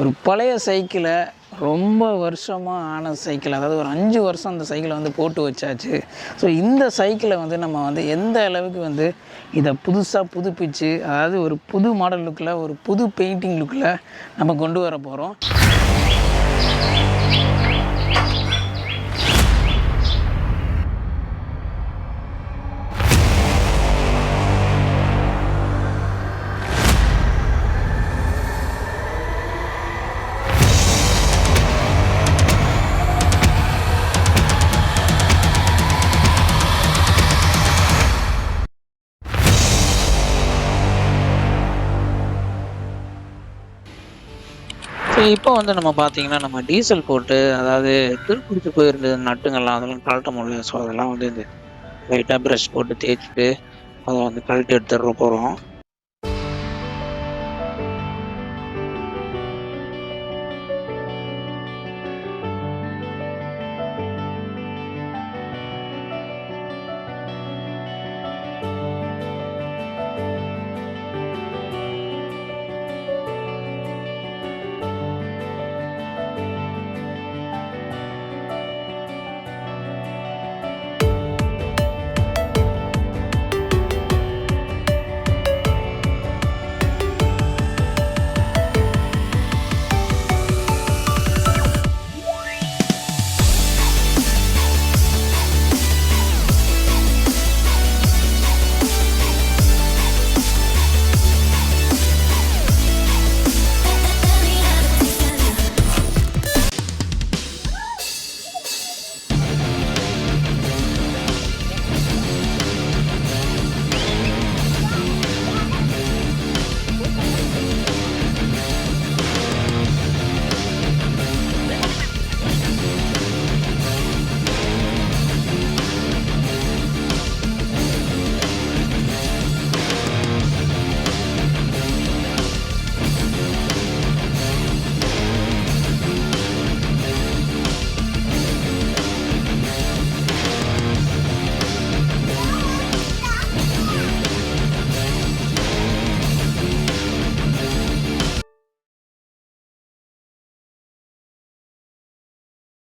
ஒரு பழைய சைக்கிளை ரொம்ப வருஷமாக ஆன சைக்கிள், அதாவது ஒரு 5 வருஷம் அந்த சைக்கிளை வந்து போட்டு வச்சாச்சு. ஸோ இந்த சைக்கிளை வந்து நம்ம வந்து எந்த அளவுக்கு வந்து இதை புதுசாக புதுப்பிச்சு, அதாவது ஒரு புது மாடல் லுக்கில், ஒரு புது பெயிண்டிங் லுக்கில் நம்ம கொண்டு வர போகிறோம். ஸோ இப்போ வந்து நம்ம பார்த்தீங்கன்னா, நம்ம டீசல் போட்டு, அதாவது துருப்பிடிச்சு போயிருந்தது நட்டுங்கள்லாம் அதெல்லாம் கழட்ட முடியல. ஸோ அதெல்லாம் வந்து இந்த லைட்டாக ப்ரஷ் போட்டு தேய்ச்சிட்டு அதை வந்து கழட்டி எடுத்துட போகிறோம்.